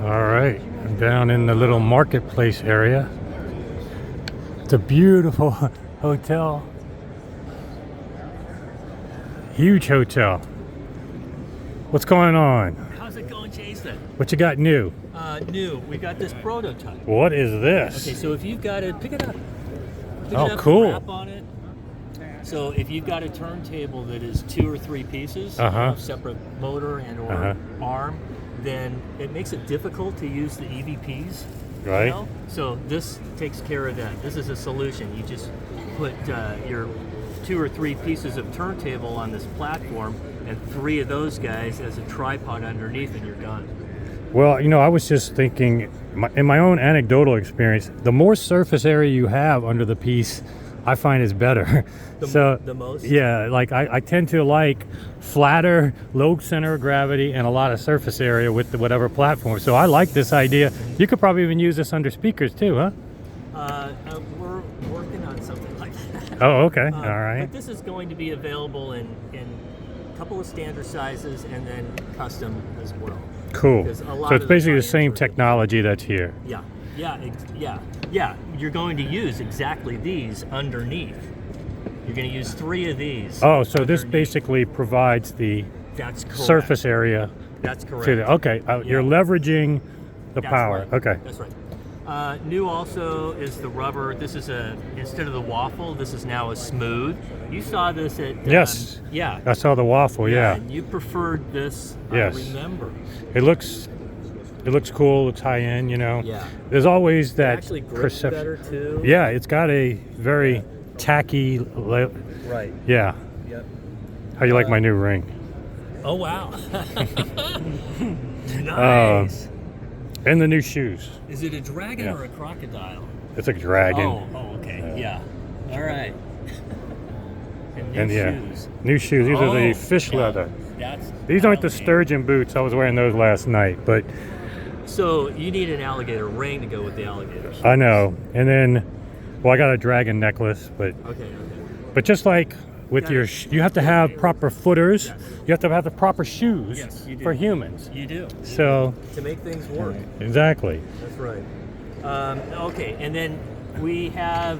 All right, I'm down in the little marketplace area. It's a beautiful hotel. Huge hotel. What's going on? How's it going, Jason? What you got new? New. We got this prototype. What is this? Okay, so if you've got it, pick it up. Pick Oh, it up, cool. Wrap on it. So if you've got a turntable that is 2 or 3 pieces, separate motor and or arm, then it makes it difficult to use the EVPs. Right. You know? So this takes care of that. This is a solution. You just put your 2 or 3 pieces of turntable on this platform and 3 of those guys as a tripod underneath, and you're done. Well, I was just thinking, in my own anecdotal experience, the more surface area you have under the piece, I find is better. The most? Yeah, like I tend to like flatter, low center of gravity, and a lot of surface area with whatever platform. So I like this idea. You could probably even use this under speakers too, huh? We're working on something like that. Oh, okay. All right. But this is going to be available in a couple of standard sizes and then custom as well. Cool. So it's basically the same technology that's here. Yeah. You're going to use exactly these underneath. You're going to use 3 of these. Oh, so this basically provides the surface area. That's correct. You're leveraging the power. Right. Okay. That's right. New also is the rubber. This is instead of the waffle, this is now a smooth. You saw this at yes. Yeah. I saw the waffle. Yeah. And you preferred this. Yes. I remember. It looks cool. Looks high end. Yeah. There's always that actually grips better too. Yeah. It's got a very tacky. Right. Yeah. Yep. How you like my new ring? Oh wow. Nice. And the new shoes. Is it a dragon or a crocodile? It's a dragon. Oh, okay. Yeah. All right. And shoes. New shoes. These are the fish leather. These aren't the sturgeon boots. I was wearing those last night, but. So you need an alligator ring to go with the alligator shoes. I know. And then, I got a dragon necklace, but. Okay. But just like with you have to have proper footers. Yes. You have to have the proper shoes for humans. You do. So to make things work. Exactly. That's right. Okay, and then we have.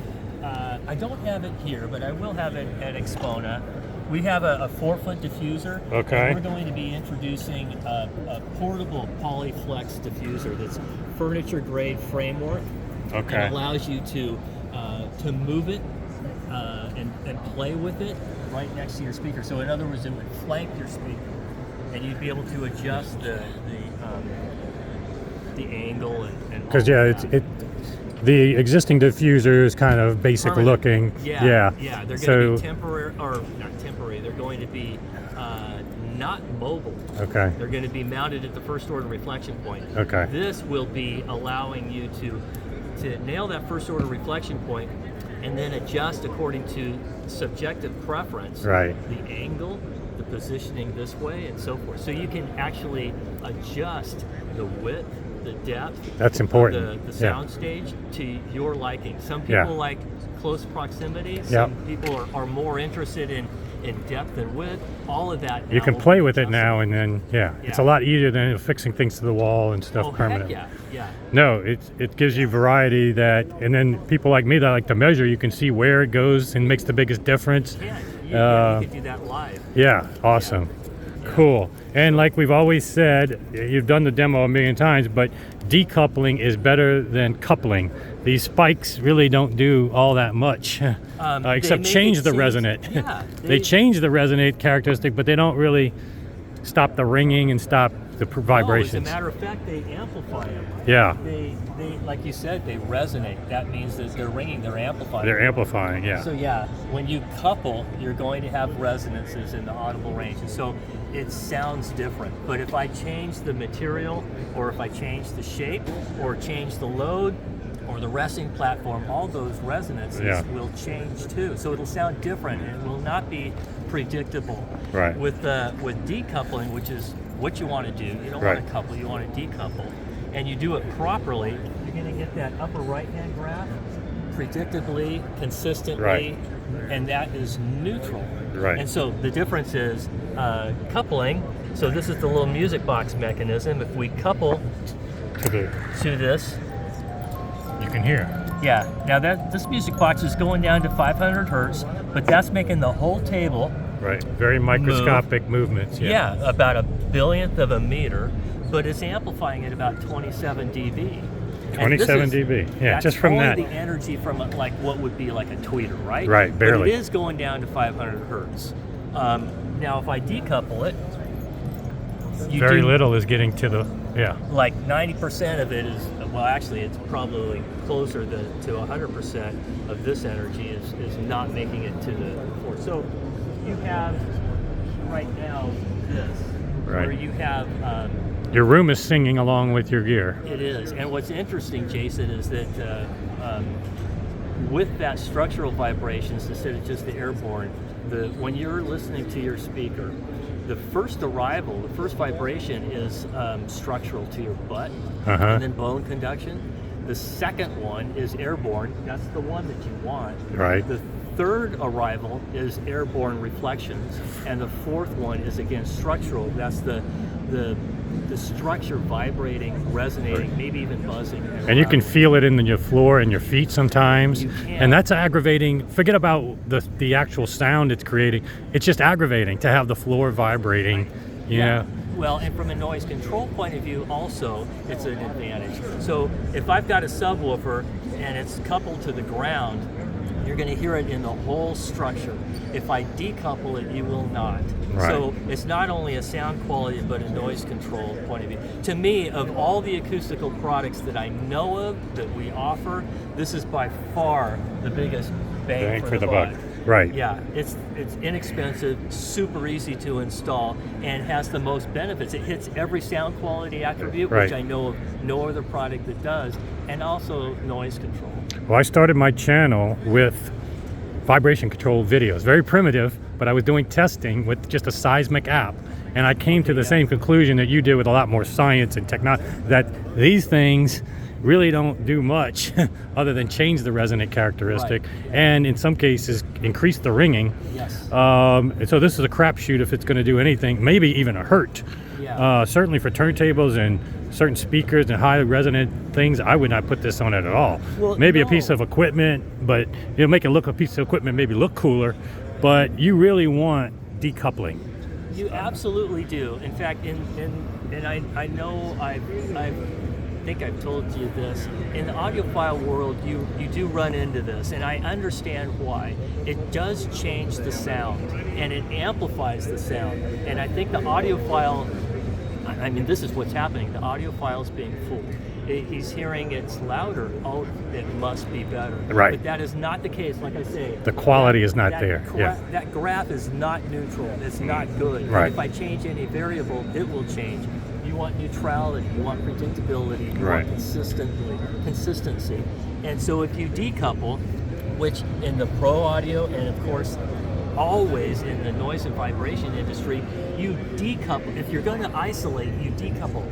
I don't have it here, but I will have it at Expona. We have a 4-foot diffuser. Okay. And we're going to be introducing a portable Polyflex diffuser that's furniture grade framework. Okay. And allows you to move it and play with it right next to your speaker. So in other words, it would flank your speaker, and you'd be able to adjust the angle and. Because the existing diffuser is kind of basic looking. Yeah. They're going to be temporary, or not temporary. They're going to be not mobile. Okay. They're going to be mounted at the first order reflection point. Okay. This will be allowing you to nail that first order reflection point, and then adjust according to subjective preference. Right. The angle, the positioning this way, and so forth. So you can actually adjust the width, the depth. That's important. The sound stage to your liking. Some people like close proximity. Some people are more interested in depth and width. All of that. You can play with it now, and then it's a lot easier than fixing things to the wall and stuff permanent. Yeah. No, it gives you variety and then people like me that like to measure, you can see where it goes and makes the biggest difference. You can do that live. Yeah, awesome. Yeah. Cool. And like we've always said, you've done the demo a million times, but decoupling is better than coupling. These spikes really don't do all that much, except change the resonate. Yeah, they change the resonate characteristic, but they don't really stop the ringing and stop the vibrations. As a matter of fact, they amplify them. Yeah. They like you said, they resonate. That means that they're ringing, they're amplifying. They're amplifying, yeah. So when you couple, you're going to have resonances in the audible range. And so it sounds different. But if I change the material, or if I change the shape, or change the load, or the resting platform, all those resonances will change too. So it'll sound different, and it will not be predictable. Right. With decoupling, which is what you want to do, you don't want to couple, you want to decouple, and you do it properly, you're going to get that upper right-hand graph predictably, consistently, and that is neutral. Right. And so the difference is coupling. So this is the little music box mechanism. If we couple to the, to this. you can hear. Yeah. Now this music box is going down to 500 hertz, but that's making the whole table. Right. Very microscopic movements. Yeah, about a billionth of a meter, but it's amplifying at about 27 dB. 27 dB. Yeah, that's just from only that. the energy from like what would be like a tweeter, right? Right, barely. But it is going down to 500 hertz. Now, if I decouple it, Very little is getting to the, yeah. like 90% of it is, well, actually, it's probably closer to 100% of this energy is not making it to the floor. So you have right now this, Right. where you have. Your room is singing along with your gear. It is, and what's interesting, Jason, is that with that structural vibrations instead of just the airborne, when you're listening to your speaker, the first arrival, the first vibration is structural to your butt, and then bone conduction. The second one is airborne. That's the one that you want. Right. The third arrival is airborne reflections, and the fourth one is again structural. That's the structure vibrating, resonating, maybe even buzzing. And you can feel it in your floor and your feet sometimes. You can. And that's aggravating. Forget about the actual sound it's creating. It's just aggravating to have the floor vibrating. Yeah. Well, and from a noise control point of view also, it's an advantage. So if I've got a subwoofer and it's coupled to the ground, you're going to hear it in the whole structure. If I decouple it, you will not. Right. So it's not only a sound quality, but a noise control point of view. To me, of all the acoustical products that I know of that we offer, this is by far the biggest bang for the buck. Right. Yeah, it's inexpensive, super easy to install, and has the most benefits. It hits every sound quality attribute, Right. which I know of no other product that does, and also noise control. Well, I started my channel with vibration control videos. Very primitive, but I was doing testing with just a seismic app. And I came to the same conclusion that you did with a lot more science and technology, that these things really don't do much other than change the resonant characteristic, Right. and in some cases increase the ringing. Yes. And so this is a crapshoot if it's going to do anything, maybe even a hurt. Yeah. Certainly for turntables and certain speakers and high resonant things, I would not put this on it at all. Well, maybe a no. piece of equipment, but it'll make it look, a piece of equipment maybe look cooler, but you really want decoupling. You absolutely do. In fact, and I know I think I've told you this. In the audiophile world, you do run into this, and I understand why. It does change the sound, and it amplifies the sound. And I think the audiophile, I mean, this is what's happening. The audiophile is being fooled. He's hearing it's louder. Oh, it must be better. Right. But that is not the case. Like I say, The quality is not there. Yeah. That graph is not neutral. It's not good. Right. If I change any variable, it will change. You want neutrality. You want predictability. You Right. want consistency. And so if you decouple, which in the pro audio and of course always in the noise and vibration industry, you decouple. If you're going to isolate, you decouple.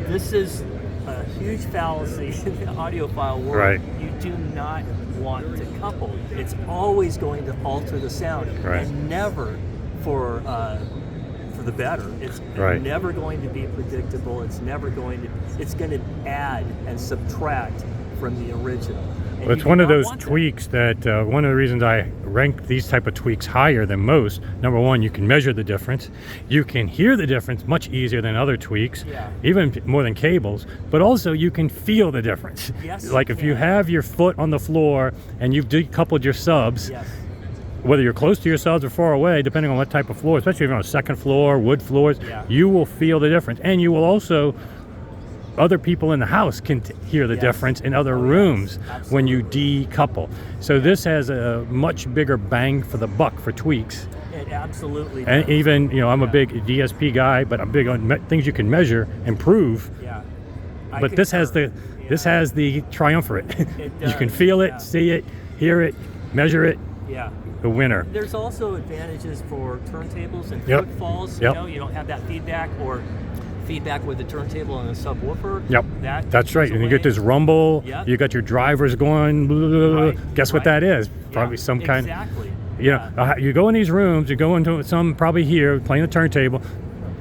This is a huge fallacy in the audiophile world. Right. You do not want to couple. It's always going to alter the sound, Right. and never for the better. It's Right. never going to be predictable. It's going to add and subtract from the original. And Well, it's you do one of not those want that. tweaks that one of the reasons I rank these type of tweaks higher than most. Number one, you can measure the difference. You can hear the difference much easier than other tweaks, Yeah. even more than cables. But also, you can feel the difference. Yes, Like you if you can. have your foot on the floor and you've decoupled your subs, Yes. whether you're close to your subs or far away, depending on what type of floor, especially if you're on a second floor, wood floors, Yeah. you will feel the difference. And you will also, other people in the house can hear the Yes. difference in other Oh, yes. rooms when you Absolutely. decouple. So this has a much bigger bang for the buck for tweaks. It absolutely And does. even, I'm a Yeah. big DSP guy, but I'm big on things you can measure, improve. Yeah. I But this has concur. this Yeah. has the triumvirate. It You can does, feel it, yeah. see it, hear it, measure it, Yeah. the winner. There's also advantages for turntables and Yep. footfalls. Yep. You don't have that feedback with the turntable and the subwoofer. Yep, that's right. goes And you get away. this rumble. Yep. You got your drivers going. Blah, blah, blah. Right, Guess what right. that is? Yeah, Probably some kind. Exactly. You know, you go in these rooms. You go into some probably here playing the turntable.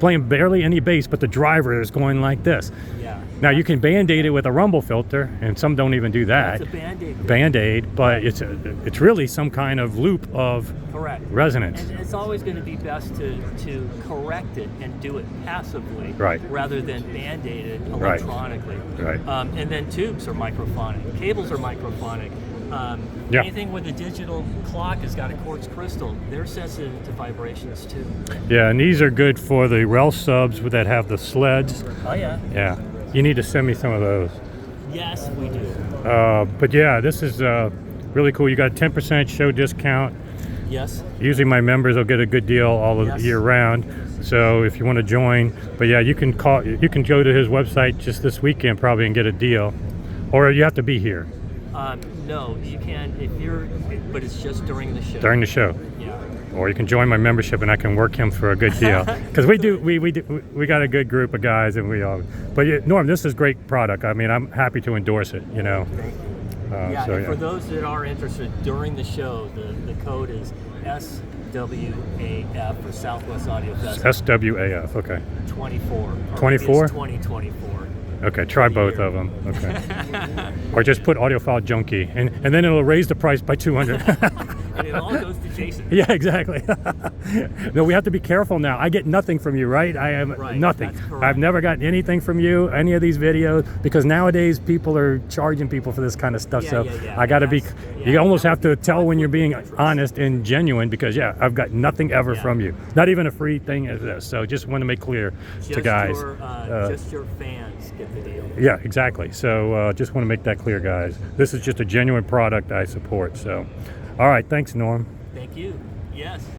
playing barely any bass, but the driver is going like this. Yeah. Now you can band-aid it with a rumble filter, and some don't even do that. It's a Band-Aid. Band-aid, but it's really some kind of loop of Correct. resonance. And it's always going to be best to correct it and do it passively, Right. rather than Band-Aid it Right. electronically. Right. And then tubes are microphonic, cables are microphonic. Yeah. Anything with a digital clock has got a quartz crystal. They're sensitive to vibrations too. Yeah, and these are good for the rel subs that have the sleds. Oh yeah. Yeah, you need to send me some of those. Yes, we do. But yeah, this is really cool. You got a 10% show discount. Yes. Usually my members will get a good deal all of Yes. year round. So if you want to join, but yeah, you can go to his website just this weekend probably and get a deal, or you have to be here No, you can if you're, but it's just during the show. during the show. Yeah. Or you can join my membership and I can work him for a good deal. Because we got a good group of guys and we all. But yeah, Norm, this is great product. I mean, I'm happy to endorse it. You know. Thank you. Yeah, and for those that are interested during the show, the code is SWAF for Southwest Audio Festival. SWAF. Okay. 24. 24? 2024. Okay. Try both of them. Okay. Or just put audiophile junkie, and then it'll raise the price by 200. And it all goes to Jason. Yeah, exactly. No, we have to be careful now. I get nothing from you, right? I have Right, nothing. that's correct. I've never gotten anything from you, any of these videos, because nowadays people are charging people for this kind of stuff. Yeah, so yeah. I got to be. That's- You yeah, almost that have to would be tell when you're being interest. honest and genuine, because yeah, I've got nothing ever Yeah. from you. Not even a free thing as this. So just want to make clear to guys. Just your fans get the deal. Yeah, exactly. So just want to make that clear, guys. This is just a genuine product I support. So, all right, thanks, Norm. Thank you. Yes.